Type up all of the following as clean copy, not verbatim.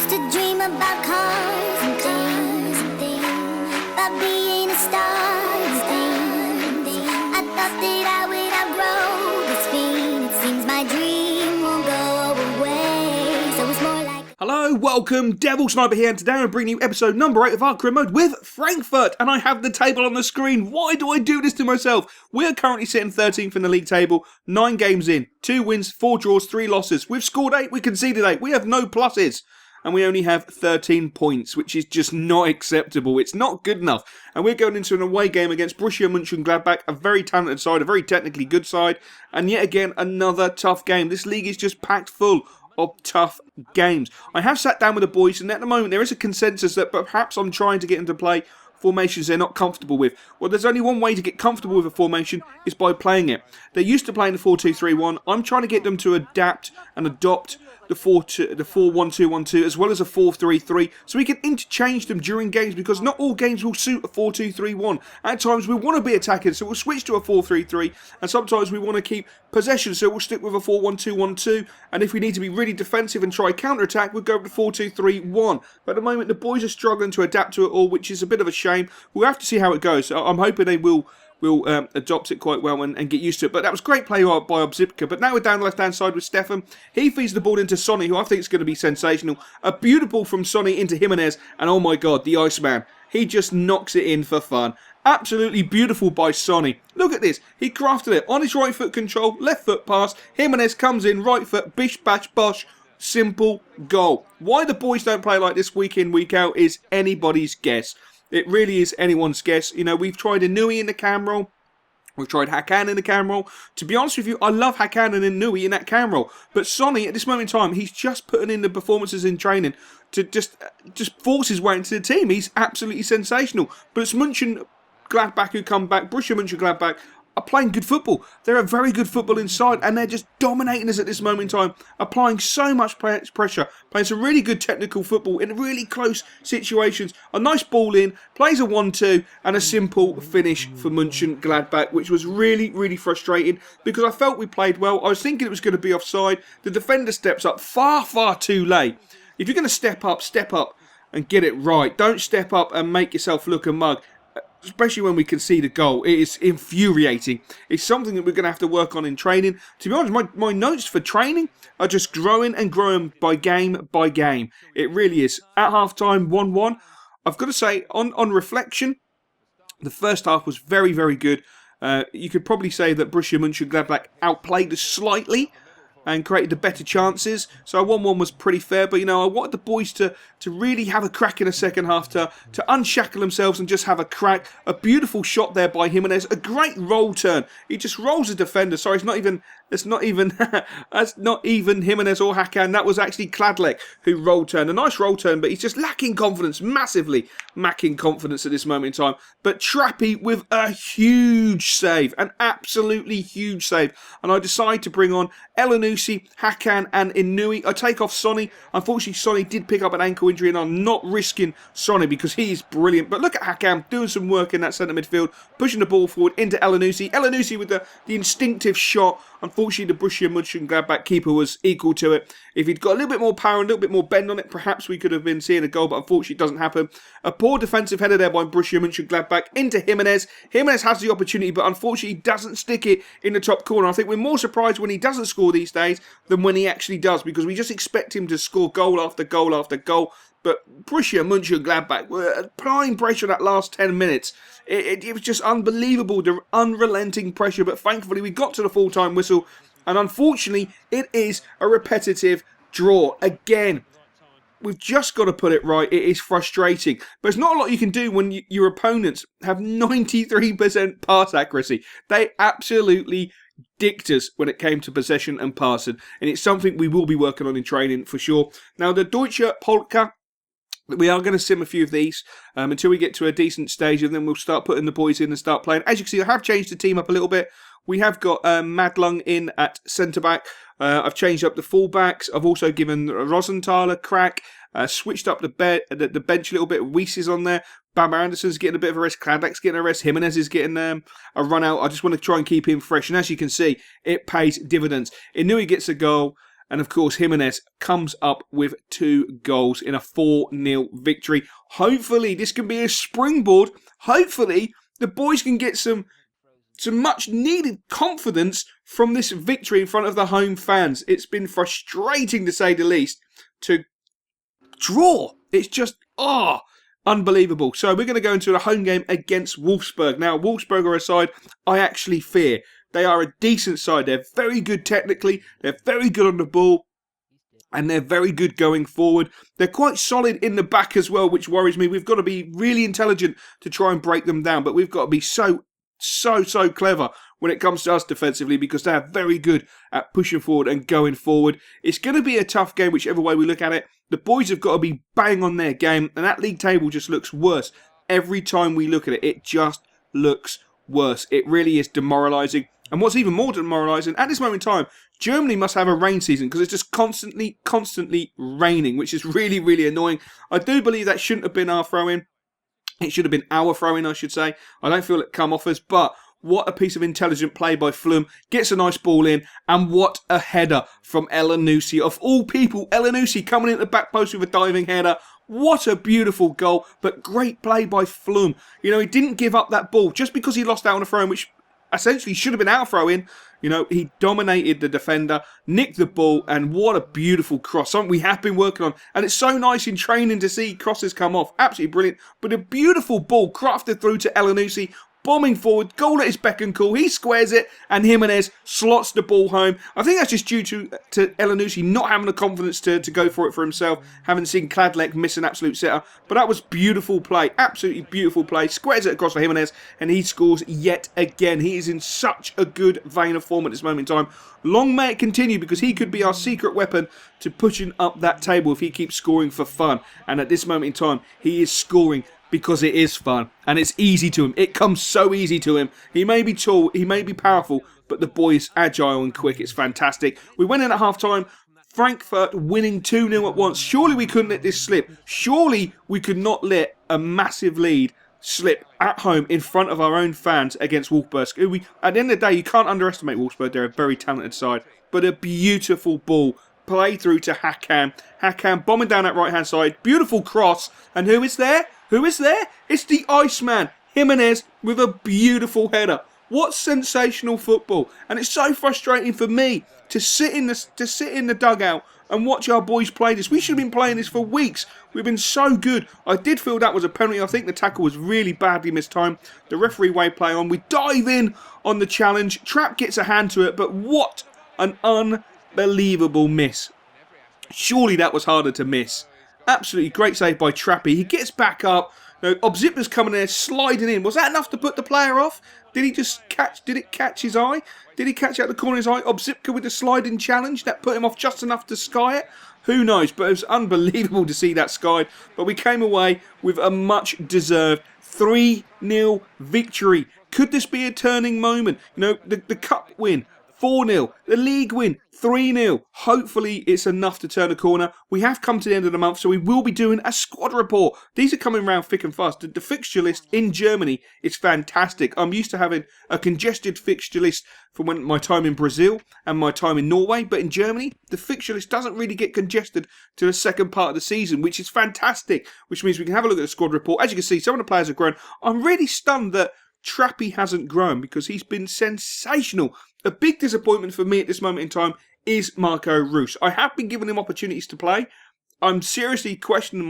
used to dream about cars and things, about being a star and things. I thought that I would outgrow this feeling. It seems my dream won't go away. So it's more like... Hello, welcome, Devil Sniper here, and today I'm bringing you episode number 8 of our career mode with Frankfurt, and I have the table on the screen. Why do I do this to myself? We're currently sitting 13th in the league table, 9 games in, 2 wins, 4 draws, 3 losses. We've scored 8, we conceded 8, we have no pluses, and we only have 13 points, which is just not acceptable. It's not good enough, and we're going into an away game against Borussia Mönchengladbach, a very talented side, a very technically good side, and yet again, another tough game. This league is just packed full of tough games. I have sat down with the boys, and at the moment there is a consensus that perhaps I'm trying to get them to play formations they're not comfortable with. Well, there's only one way to get comfortable with a formation, is by playing it. They're used to playing the 4-2-3-1. I'm trying to get them to adapt and adopt the 4-1-2-1-2 as well as a 4-3-3, so we can interchange them during games, because not all games will suit a 4-2-3-1. At times we want to be attacking, so we'll switch to a 4-3-3, and sometimes we want to keep possession, so we'll stick with a 4-1-2-1-2, and if we need to be really defensive and try counter-attack, we'll go with the 4-2-3-1. But at the moment the boys are struggling to adapt to it all, which is a bit of a shame. We'll have to see how it goes. I'm hoping they will adopt it quite well and get used to it. But that was great play by Obzipka. But now we're down the left-hand side with Stefan. He feeds the ball into Sonny, who I think is going to be sensational. A beautiful from Sonny into Jiménez. And oh my God, the Iceman. He just knocks it in for fun. Absolutely beautiful by Sonny. Look at this. He crafted it on his right foot control, left foot pass. Jiménez comes in, right foot, bish, bash, bosh. Simple goal. Why the boys don't play like this week in, week out is anybody's guess. It really is anyone's guess. You know, we've tried Annunaki in the cam role. We've tried Hakan in the cam role. To be honest with you, I love Hakan and Annunaki in that cam role. But Sonny, at this moment in time, he's just putting in the performances in training to just force his way into the team. He's absolutely sensational. But it's Mönchengladbach who come back. Borussia Mönchengladbach are playing good football. They're a very good football inside, and they're just dominating us at this moment in time, applying so much pressure, playing some really good technical football in really close situations. A nice ball in, plays a 1-2, and a simple finish for Mönchengladbach, which was really, really frustrating because I felt we played well. I was thinking it was going to be offside. The defender steps up far, far too late. If you're going to step up and get it right. Don't step up and make yourself look a mug. Especially when we concede a goal. It is infuriating. It's something that we're going to have to work on in training. To be honest, my notes for training are just growing and growing by game by game. It really is. At half-time, 1-1. I've got to say, on reflection, the first half was very, very good. You could probably say that Borussia Mönchengladbach outplayed us slightly and created the better chances. So 1-1 was pretty fair. But, you know, I wanted the boys to really have a crack in the second half, to unshackle themselves and just have a crack. A beautiful shot there by Jiménez. A great roll turn. He just rolls the defender. Sorry, it's not even that's not even Jiménez or Hakan. That was actually Kladlek who roll turned. A nice roll turn, but he's just lacking confidence. Massively lacking confidence at this moment in time. But Trappy with a huge save. An absolutely huge save. And I decide to bring on Annunaki, Hakan and Annunaki. I take off Sonny. Unfortunately, Sonny did pick up an ankle injury, and I'm not risking Sonny because he's brilliant. But look at Hakan doing some work in that centre midfield, pushing the ball forward into Annunaki. Annunaki with the instinctive shot. Unfortunately, the Borussia Mönchengladbach keeper was equal to it. If he'd got a little bit more power and a little bit more bend on it, perhaps we could have been seeing a goal, but unfortunately it doesn't happen. A poor defensive header there by Borussia Mönchengladbach into Jiménez. Jiménez has the opportunity, but unfortunately he doesn't stick it in the top corner. I think we're more surprised when he doesn't score these days than when he actually does, because we just expect him to score goal after goal after goal. But Borussia Mönchengladbach were applying pressure that last 10 minutes. It was just unbelievable, the unrelenting pressure. But thankfully we got to the full-time whistle. And unfortunately, it is a repetitive draw. Again, we've just got to put it right. It is frustrating. But there's not a lot you can do when your opponents have 93% pass accuracy. They absolutely dicked us when it came to possession and passing. And it's something we will be working on in training for sure. Now, the Deutsche Polka, we are going to sim a few of these until we get to a decent stage, and then we'll start putting the boys in and start playing. As you can see, I have changed the team up a little bit. We have got Madlung in at centre-back. I've changed up the full-backs. I've also given Rosenthal a crack. Switched up the bench a little bit. Weiss is on there. Bam Anderson's getting a bit of a rest. Kladek's getting a rest. Jiménez is getting a run out. I just want to try and keep him fresh. And as you can see, it pays dividends. Annunaki gets a goal. And of course, Jiménez comes up with 2 goals in a 4-0 victory. Hopefully, this can be a springboard. Hopefully, the boys can get some much needed confidence from this victory in front of the home fans. It's been frustrating, to say the least, to draw. It's just, unbelievable. So we're going to go into a home game against Wolfsburg. Now, Wolfsburg are a side I actually fear. They are a decent side. They're very good technically. They're very good on the ball. And they're very good going forward. They're quite solid in the back as well, which worries me. We've got to be really intelligent to try and break them down. But we've got to be so clever when it comes to us defensively, because they are very good at pushing forward and going forward. It's going to be a tough game, whichever way we look at it. The boys have got to be bang on their game, and that league table just looks worse. Every time we look at it, it just looks worse. It really is demoralising. And what's even more demoralising, at this moment in time, Germany must have a rain season because it's just constantly raining, which is really, really annoying. I do believe that shouldn't have been our throw-in. It should have been our throw-in, I should say. I don't feel it come off us, but what a piece of intelligent play by Flum. Gets a nice ball in, and what a header from Annunaki. Of all people, Annunaki coming in the back post with a diving header. What a beautiful goal, but great play by Flum. You know, he didn't give up that ball just because he lost out on a throw-in, which essentially should have been our throw-in. You know, he dominated the defender, nicked the ball, and what a beautiful cross. Something we have been working on. And it's so nice in training to see crosses come off. Absolutely brilliant. But a beautiful ball crafted through to Annunaki. Bombing forward, goal at his beck and call. He squares it, and Jiménez slots the ball home. I think that's just due to Annunaki not having the confidence to go for it for himself, having seen Kladlek miss an absolute sitter. But that was beautiful play, absolutely beautiful play. Squares it across for Jiménez, and he scores yet again. He is in such a good vein of form at this moment in time. Long may it continue, because he could be our secret weapon to pushing up that table if he keeps scoring for fun. And at this moment in time, he is scoring because it is fun, and it's easy to him. It comes so easy to him. He may be tall, he may be powerful, but the boy is agile and quick. It's fantastic. We went in at half-time, Frankfurt winning 2-0 at once. Surely we couldn't let this slip. Surely we could not let a massive lead slip at home in front of our own fans against Wolfsburg. Who at the end of the day, you can't underestimate Wolfsburg. They're a very talented side. But a beautiful ball. Play through to Hakan. Hakan bombing down that right-hand side. Beautiful cross. And who is there? Who is there? It's the Iceman, Jiménez, with a beautiful header. What sensational football. And it's so frustrating for me to sit in the dugout and watch our boys play this. We should have been playing this for weeks. We've been so good. I did feel that was a penalty. I think the tackle was really badly mistimed. The referee waved play on. We dive in on the challenge. Trapp gets a hand to it, but what an unbelievable miss. Surely that was harder to miss. Absolutely great save by Trappy. He gets back up. No, Obzipka's coming there, sliding in. Was that enough to put the player off? Did it catch his eye? Did he catch out the corner of his eye? Obzipka with the sliding challenge. That put him off just enough to sky it. Who knows? But it was unbelievable to see that skied. But we came away with a much deserved 3-0 victory. Could this be a turning moment? You know, the cup win, 4-0. The league win, 3-0. Hopefully it's enough to turn a corner. We have come to the end of the month, so we will be doing a squad report. These are coming around thick and fast. The fixture list in Germany is fantastic. I'm used to having a congested fixture list from my time in Brazil and my time in Norway, but in Germany, the fixture list doesn't really get congested to the second part of the season, which is fantastic, which means we can have a look at the squad report. As you can see, some of the players have grown. I'm really stunned that Trappy hasn't grown, because he's been sensational. A big disappointment for me at this moment in time is Marco Reus. I have been giving him opportunities to play. I'm seriously questioning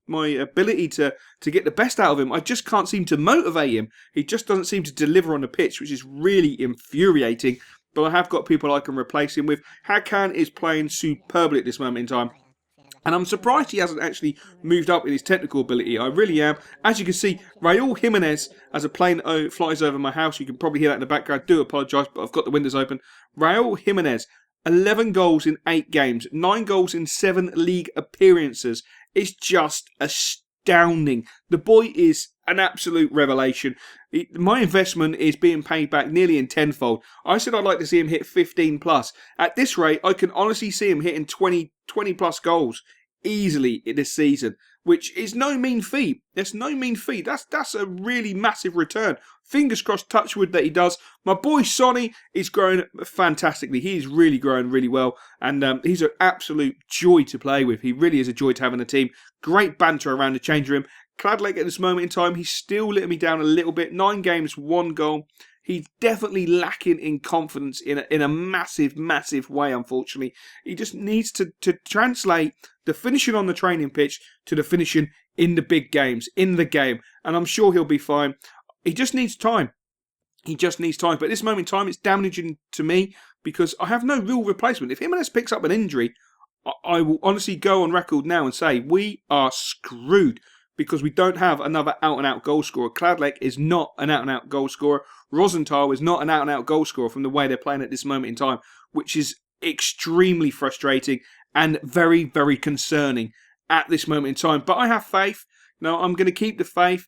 my ability to get the best out of him. I just can't seem to motivate him. He just doesn't seem to deliver on the pitch, which is really infuriating. But I have got people I can replace him with. Hakan is playing superbly at this moment in time. And I'm surprised he hasn't actually moved up in his technical ability. I really am. As you can see, Raul Jiménez, as a plane flies over my house, you can probably hear that in the background. I do apologise, but I've got the windows open. Raul Jiménez, 11 goals in 8 games, 9 goals in 7 league appearances. It's just astounding. The boy is an absolute revelation. My investment is being paid back nearly in tenfold. I said I'd like to see him hit 15 plus. At this rate, I can honestly see him hitting 20 plus goals easily this season, which is no mean feat. That's no mean feat. That's a really massive return. Fingers crossed, touch wood, that he does. My boy Sonny is growing fantastically. He's really growing really well, and he's an absolute joy to play with. He really is a joy to have in the team. Great banter around the change room. Cladlake at this moment in time, he's still letting me down a little bit. 9 games, 1 goal. He's definitely lacking in confidence in a massive, massive way, unfortunately. He just needs to translate the finishing on the training pitch to the finishing in the big games, in the game. And I'm sure he'll be fine. He just needs time. He just needs time. But at this moment in time, it's damaging to me because I have no real replacement. If Jiménez picks up an injury, I will honestly go on record now and say we are screwed because we don't have another out-and-out goal scorer. Cladlake is not an out-and-out goal scorer. Rosenthal is not an out-and-out goal scorer from the way they're playing at this moment in time, which is extremely frustrating and very, very concerning at this moment in time. But I have faith. No, I'm going to keep the faith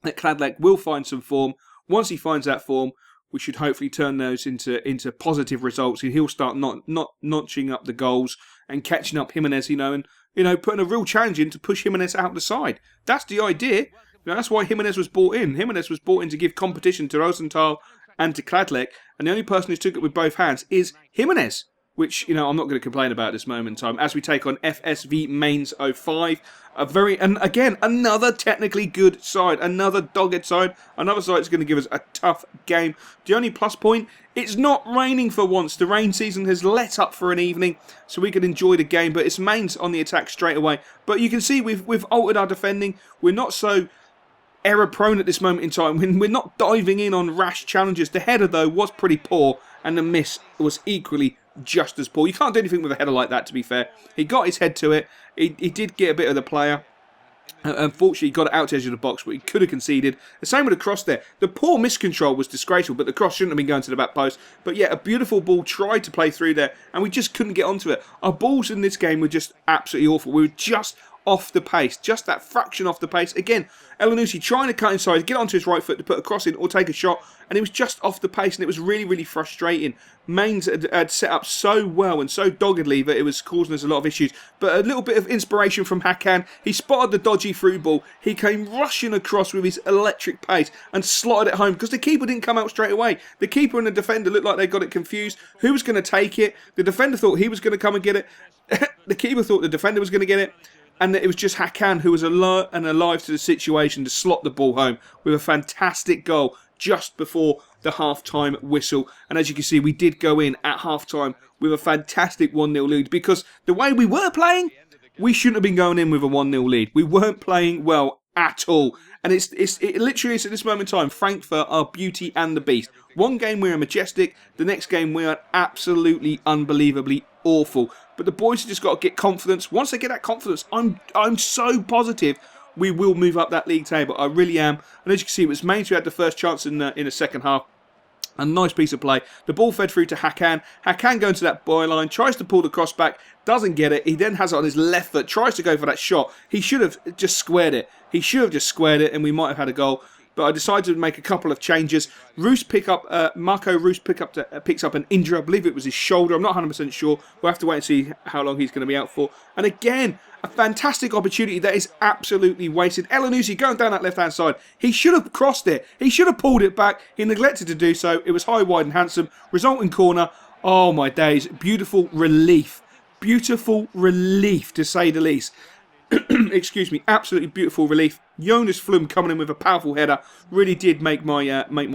that Cladlake will find some form. Once he finds that form, we should hopefully turn those into positive results. And he'll start not notching up the goals and catching up Jiménez, and putting a real challenge in to push Jiménez out the side. That's the idea. That's why Jiménez was brought in. Jiménez was brought in to give competition to Rosenthal and to Cladlake, and the only person who's took it with both hands is Jiménez, which, I'm not going to complain about at this moment in time, as we take on FSV Mainz 05. And again, another technically good side, another dogged side, another side that's going to give us a tough game. The only plus point, it's not raining for once. The rain season has let up for an evening, so we can enjoy the game, but it's Mainz on the attack straight away. But you can see we've altered our defending. We're not so error-prone at this moment in time. We're not diving in on rash challenges. The header, though, was pretty poor, and the miss was equally just as poor. You can't do anything with a header like that, to be fair. He got his head to it. He did get a bit of the player. Unfortunately, he got it out to the edge of the box, but he could have conceded. The same with the cross there. The poor miscontrol was disgraceful, but the cross shouldn't have been going to the back post. But yeah, a beautiful ball tried to play through there, and we just couldn't get onto it. Our balls in this game were just absolutely awful. We were just off the pace, just that fraction off the pace. Again, Annunaki trying to cut inside, get onto his right foot to put a cross in or take a shot, and it was just off the pace, and it was really, really frustrating. Mainz had set up so well and so doggedly that it was causing us a lot of issues. But a little bit of inspiration from Hakan. He spotted the dodgy through ball. He came rushing across with his electric pace and slotted it home because the keeper didn't come out straight away. The keeper and the defender looked like they got it confused. Who was going to take it? The defender thought he was going to come and get it. The keeper thought the defender was going to get it. And it was just Hakan who was alert and alive to the situation to slot the ball home with a fantastic goal just before the half-time whistle. And as you can see, we did go in at half-time with a fantastic 1-0 lead because the way we were playing, we shouldn't have been going in with a 1-0 lead. We weren't playing well at all. And it literally is at this moment in time, Frankfurt are Beauty and the Beast. One game we are majestic, the next game we are absolutely unbelievably awful. But the boys have just got to get confidence. Once they get that confidence, I'm so positive we will move up that league table. I really am. And as you can see, it was Mainz who had the first chance in the second half. A nice piece of play. The ball fed through to Hakan. Hakan going to that byline, tries to pull the cross back, doesn't get it. He then has it on his left foot, tries to go for that shot. He should have just squared it. And we might have had a goal. But I decided to make a couple of changes. Marco Roos picks up an injury. I believe it was his shoulder. I'm not 100% sure. We'll have to wait and see how long he's going to be out for. And again, a fantastic opportunity that is absolutely wasted. Annunaki going down that left-hand side. He should have crossed it. He should have pulled it back. He neglected to do so. It was high, wide and handsome. Resulting corner. Oh my days. Beautiful relief. Beautiful relief, to say the least. Excuse me, absolutely beautiful relief. Jonas Flum coming in with a powerful header really did make my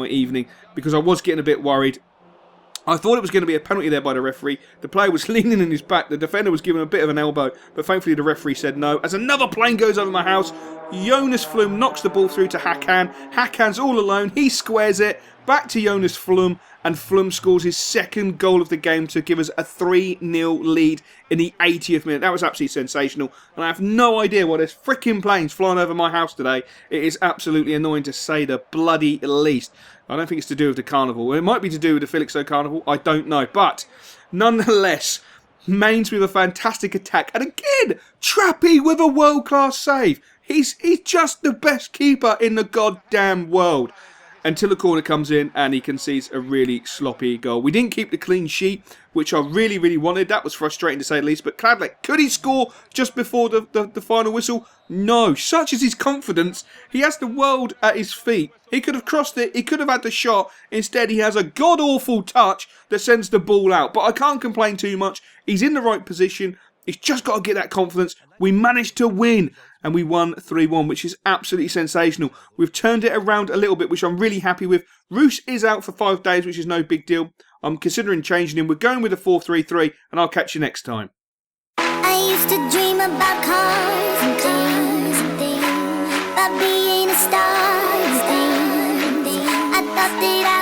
evening because I was getting a bit worried. I thought it was going to be a penalty there by the referee. The player was leaning in his back. The defender was giving him a bit of an elbow, but thankfully the referee said no. As another plane goes over my house, Jonas Flum knocks the ball through to Hakan. Hakan's all alone. He squares it. Back to Jonas Flum, and Flum scores his second goal of the game to give us a 3-0 lead in the 80th minute. That was absolutely sensational, and I have no idea why there's freaking planes flying over my house today. It is absolutely annoying to say the bloody least. I don't think it's to do with the carnival. It might be to do with the Felixstowe Carnival. I don't know, but nonetheless, Mainz with a fantastic attack, and again, Trappy with a world-class save. He's just the best keeper in the goddamn world. until a corner comes in and he concedes a really sloppy goal. We didn't keep the clean sheet, which I really, really wanted. That was frustrating to say the least. But Cladley, could he score just before the final whistle? No. Such is his confidence. He has the world at his feet. He could have crossed it. He could have had the shot. Instead, he has a god-awful touch that sends the ball out. But I can't complain too much. He's in the right position. He's just got to get that confidence. We managed to win. And we won 3-1, which is absolutely sensational. We've turned it around a little bit, which I'm really happy with. Roos is out for 5 days, which is no big deal. I'm considering changing him. We're going with a 4-3-3, and I'll catch you next time. I used to dream about cars and things, about being a star and things. I thought that